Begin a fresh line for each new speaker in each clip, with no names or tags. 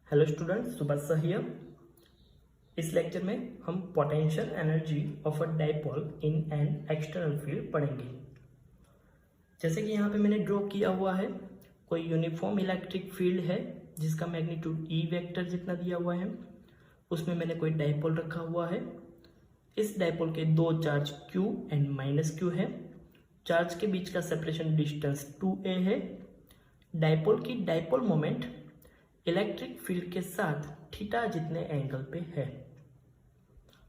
Hello students, सुबह here. इस lecture में हम potential energy of a dipole in an external field पढ़ेंगे। जैसे कि यहाँ पे मैंने ड्रॉ किया हुआ है, कोई यूनिफॉर्म इलेक्ट्रिक फील्ड है जिसका मैग्नीट्यूड ई वेक्टर जितना दिया हुआ है। उसमें मैंने कोई डाइपोल रखा हुआ है। इस डाइपोल के दो charge Q and minus Q है। चार्ज के बीच का सेपरेशन डिस्टेंस 2a है। डाइपोल की डाइपोल मोमेंट इलेक्ट्रिक फील्ड के साथ थीटा जितने एंगल पे है।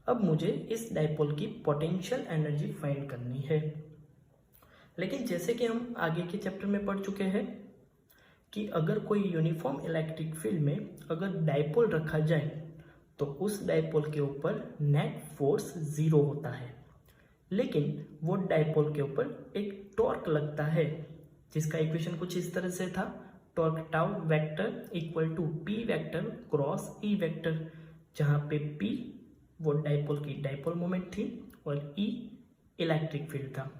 अब मुझे इस डाइपोल की पोटेंशियल एनर्जी फाइंड करनी है। लेकिन जैसे कि हम आगे के चैप्टर में पढ़ चुके हैं कि अगर कोई यूनिफॉर्म इलेक्ट्रिक फील्ड में अगर डाइपोल रखा जाए तो उस डाइपोल के ऊपर नेट फोर्स 0 होता है, लेकिन वो डाइपोल के ऊपर एक टॉर्क लगता है जिसका इक्वेशन कुछ इस तरह से था, torque tau vector equal to p vector cross e vector, जहाँ पे पी वो डाइपोल की डाइपोल मोमेंट थी और ई इलेक्ट्रिक फील्ड था।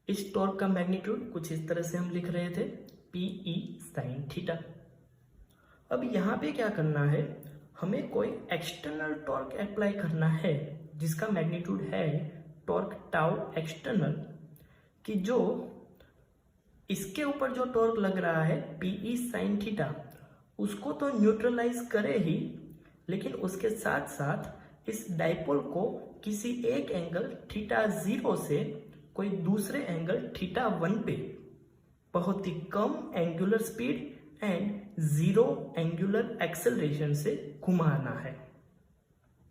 इस टॉर्क का मैग्नीट्यूड कुछ इस तरह से हम लिख रहे थे, पी ई साइन थीटा। अब यहाँ पे क्या करना है, हमें कोई एक्सटर्नल टॉर्क अप्लाई करना है जिसका मैग्नीट्यूड है टॉर्क टाउ एक्सटर्नल, कि जो इसके ऊपर जो टॉर्क लग रहा है पीई साइन थीटा उसको तो न्यूट्रलाइज करे ही, लेकिन उसके साथ साथ इस डाइपोल को किसी एक एंगल थीटा 0 से कोई दूसरे एंगल थीटा 1 पे बहुत ही कम angular speed and 0 angular acceleration से घुमाना है।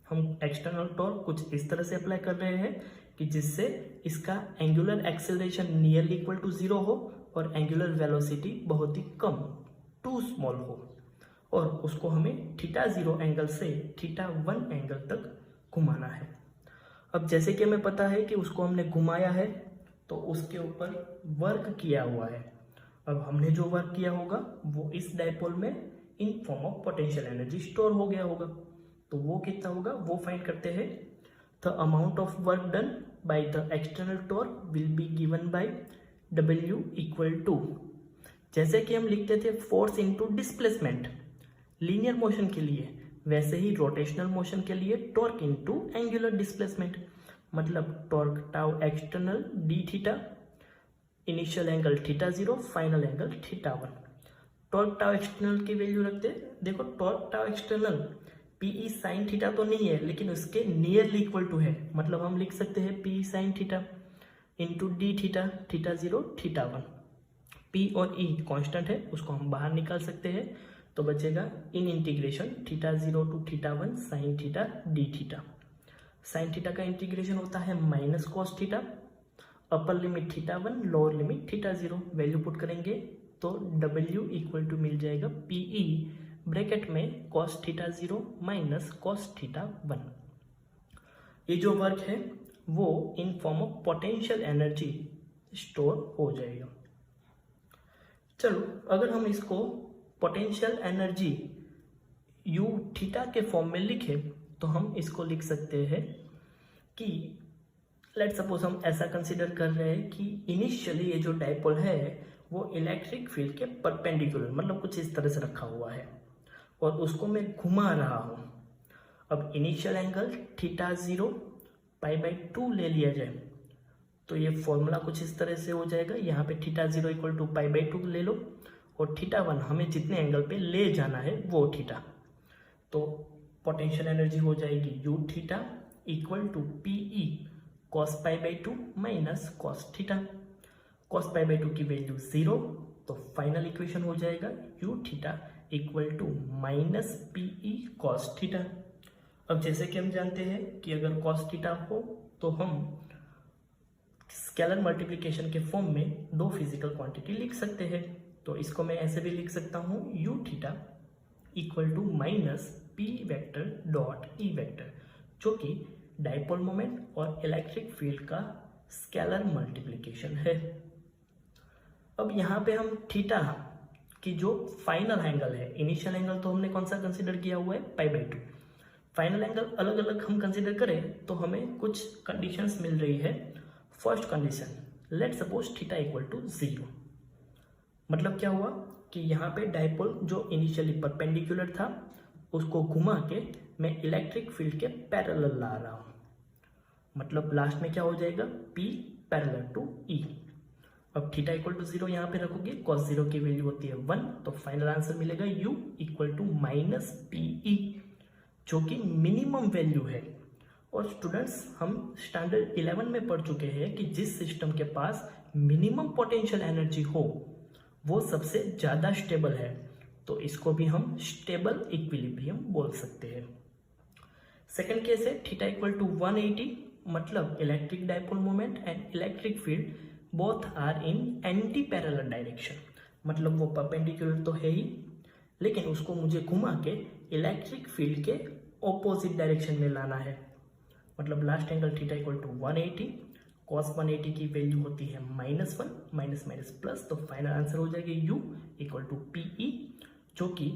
हम एक्सटर्नल टॉर्क कुछ इस तरह से अप्लाई कर रहे हैं कि जिससे इसका angular acceleration nearly equal to 0 हो और एंगुलर वेलोसिटी बहुत ही कम, टू स्मॉल हो, और उसको हमें थीटा 0 एंगल से थीटा 1 एंगल तक घुमाना है। अब जैसे कि हमें पता है कि उसको हमने घुमाया है तो उसके ऊपर वर्क किया हुआ है। अब हमने जो वर्क किया होगा वो इस डाइपोल में इन form of potential energy store हो गया होगा, तो वो कितना होगा वो फाइंड करते हैं। The amount of work done by the external torque will be given by W equal to, जैसे कि हम लिखते थे force into displacement linear motion के लिए, वैसे ही रोटेशनल मोशन के लिए टॉर्क इनटू एंगुलर डिस्प्लेसमेंट, मतलब torque tau external d theta, initial angle theta 0, final angle theta 1। Torque tau external की वैल्यू रखते हैं, देखो torque tau external PE sine theta तो नहीं है लेकिन उसके नियरली इक्वल टू है, मतलब हम लिख सकते हैं P sine theta into D theta, theta 0 theta 1। P और ई कांस्टेंट है, उसको हम बाहर निकाल सकते हैं, तो बचेगा इन integration theta 0 to theta 1 sine theta D theta. Sine theta का इंटीग्रेशन होता है minus cos theta, upper limit theta 1 lower limit theta 0, value put करेंगे तो W इक्वल टू मिल जाएगा पीई ब्रैकेट में cos theta 0 minus cos theta 1। ये जो वर्क है वो in form of potential energy store हो जाएगा। चलो, अगर हम इसको पोटेंशियल एनर्जी यू थीटा के फॉर्म में लिखें तो हम इसको लिख सकते हैं कि लेट सपोज हम ऐसा कंसिडर कर रहे हैं कि इनिशियली ये जो डाइपोल है वो इलेक्ट्रिक फील्ड के परपेंडिकुलर, मतलब कुछ इस तरह से रखा हुआ है और उसको मैं घुमा रहा हूँ। अब इनिशियल एंगल थीटा 0 π/2 ले लिया जाए तो ये फॉर्मूला कुछ इस तरह से हो जाएगा। यहाँ पे थीटा 0 इक्वल टू π/2 ले लो और थीटा 1 हमें जितने एंगल पे ले जाना है वो थीटा, तो पोटेंशियल एनर्जी हो जाएगी U theta equal to PE cos π/2 minus cos theta. Cos π/2 की वैल्यू 0, तो फाइनल इक्वेशन हो जाएगा U theta equal to minus PE cos theta. अब जैसे कि हम जानते हैं कि अगर कॉस थीटा हो तो हम स्केलर मल्टीप्लिकेशन के फॉर्म में दो फिजिकल क्वांटिटी लिख सकते हैं, तो इसको मैं ऐसे भी लिख सकता हूँ U theta equal to minus P vector dot E vector, जो कि डाइपोल मोमेंट और इलेक्ट्रिक फील्ड का स्केलर मल्टीप्लिकेशन है। अब यहाँ पे हम थीटा की जो फाइनल एंगल है, इनिशियल एंगल तो हमने कौन सा कंसिडर किया हुआ है π/2, फाइनल एंगल अलग अलग हम कंसिडर करें तो हमें कुछ कंडीशंस मिल रही है। First condition, let suppose theta equal to 0, मतलब क्या हुआ कि यहाँ पे डाइपोल जो इनिशियली परपेंडिकुलर था उसको घुमा के मैं इलेक्ट्रिक फील्ड के पैरेलल ला रहा हूँ, मतलब लास्ट में क्या हो जाएगा, P पैरेलल टू E। अब थीटा इक्वल टू 0 यहाँ पे रखोगे, cos 0 की वैल्यू होती है 1, तो फाइनल आंसर मिलेगा U equal to minus PE, जो कि मिनिमम वैल्यू है। और स्टूडेंट्स, हम स्टैंडर्ड 11 में पढ़ चुके हैं कि जिस सिस्टम के पास मिनिमम पोटेंशियल एनर्जी हो वो सबसे ज़्यादा स्टेबल है, तो इसको भी हम स्टेबल इक्विलिब्रियम बोल सकते हैं। सेकंड केस है थीटा इक्वल टू 180, मतलब electric dipole moment and electric field both are in anti parallel direction, मतलब वो परपेंडिकुलर तो है ही, लेकिन उसको मुझे घुमा के इलेक्ट्रिक फील्ड के ऑपोजिट डायरेक्शन में लाना है। मतलब last angle theta equal to 180, cos 180 की वैल्यू होती है -1, माइनस माइनस प्लस, तो फाइनल आंसर हो जाएगी U इक्वल टू PE, जो कि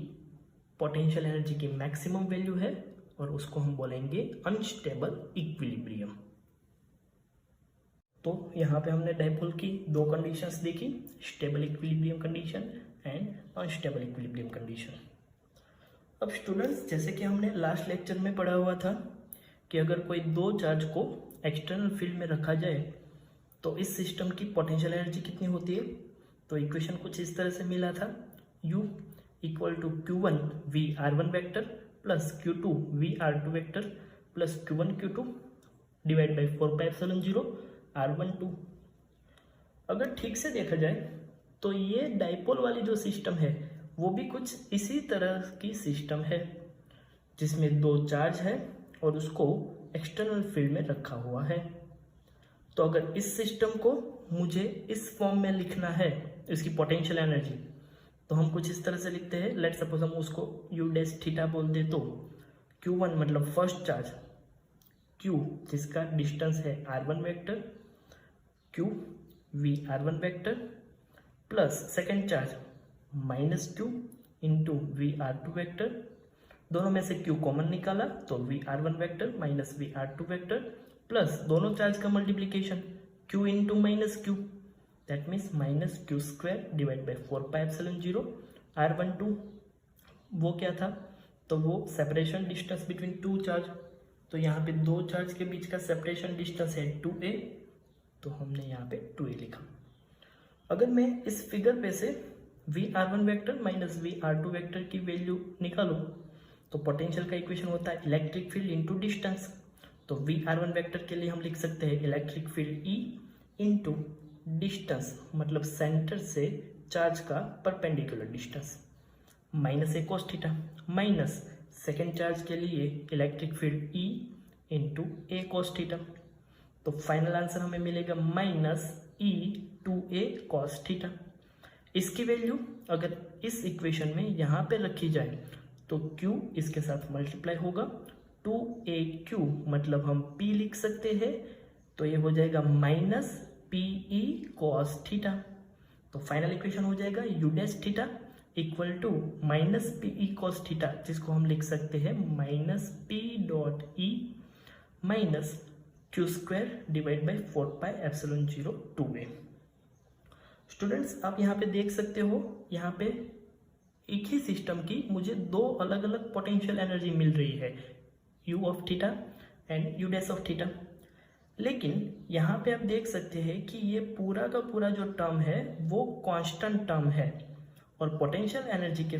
पोटेंशियल एनर्जी की मैक्सिमम वैल्यू है, और उसको हम बोलेंगे अनस्टेबल इक्विलिब्रियम। तो यहाँ पे हमने डाइपोल की दो कंडीशंस देखी, stable equilibrium condition and unstable equilibrium condition. अब स्टूडेंट्स, जैसे कि हमने लास्ट लेक्चर में पढ़ा हुआ था कि अगर कोई दो चार्ज को एक्सटर्नल फील्ड में रखा जाए तो इस सिस्टम की पोटेंशियल एनर्जी कितनी होती है। तो इक्वेशन कुछ इस तरह से मिला था, U equal to Q1 VR1 vector plus Q2 VR2 vector plus Q1 Q2 divide by 4πε0 R12। अगर ठीक से देखा जाए तो ये डाइपोल वाली जो सिस्टम है वो भी कुछ इसी तरह की सिस्टम है, जिसमें दो चार्ज है और उसको एक्सटर्नल फील्ड में रखा हुआ है। तो अगर इस सिस्टम को मुझे इस फॉर्म में लिखना है, इसकी पोटेंशियल एनर्जी, तो हम कुछ इस तरह से लिखते हैं। लेट सपोज हम उसको U डैश थीटा बोल दे, तो Q1 मतलब फर्स्ट चार्ज, Q जिसका डिस्टेंस है R1 vector, Q VR1 vector plus second charge -Q into VR2 vector, दोनों में से Q कॉमन निकाला तो VR1 vector minus VR2 vector plus दोनों चार्ज का multiplication Q into -Q, that means -Q² divide by 4πε0 R12। वो क्या था, तो वो separation distance between two charge, तो यहाँ पे दो चार्ज के बीच का सेपरेशन डिस्टेंस है 2a, तो हमने यहाँ पे 2a लिखा। अगर मैं इस फिगर पे से VR1 vector minus VR2 vector की वैल्यू निकालूं तो पोटेंशियल का इक्वेशन होता है इलेक्ट्रिक फील्ड इंटू डिस्टेंस। तो VR1 वेक्टर के लिए हम लिख सकते हैं electric field E into distance, मतलब सेंटर से चार्ज का perpendicular distance, -a cos theta, minus second charge के लिए electric field E into a cos theta. तो फाइनल आंसर हमें मिलेगा -E2a cos थीटा। इसकी वैल्यू अगर इस इक्वेशन में यहाँ पे रखी जाए तो Q इसके साथ मल्टीप्लाई होगा, 2aq मतलब हम P लिख सकते हैं, तो ये हो जाएगा -PE cos थीटा। तो फाइनल इक्वेशन हो जाएगा U dash theta equal to -PE cos theta, जिसको हम लिख सकते हैं -P.E minus Q² divide by 4πε0 2a। Students, आप यहाँ पे देख सकते हो, यहाँ पे एक ही सिस्टम की मुझे दो अलग अलग पोटेंशियल एनर्जी मिल रही है, U of theta and U dash of theta. लेकिन यहाँ पे आप देख सकते हैं कि ये पूरा का पूरा जो टर्म है वो कांस्टेंट टर्म है, और पोटेंशियल एनर्जी के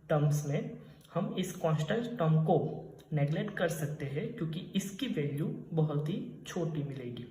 टर्म्स में हम इस कांस्टेंट टर्म को नेगलेक्ट कर सकते हैं क्योंकि इसकी वैल्यू बहुत ही छोटी मिलेगी।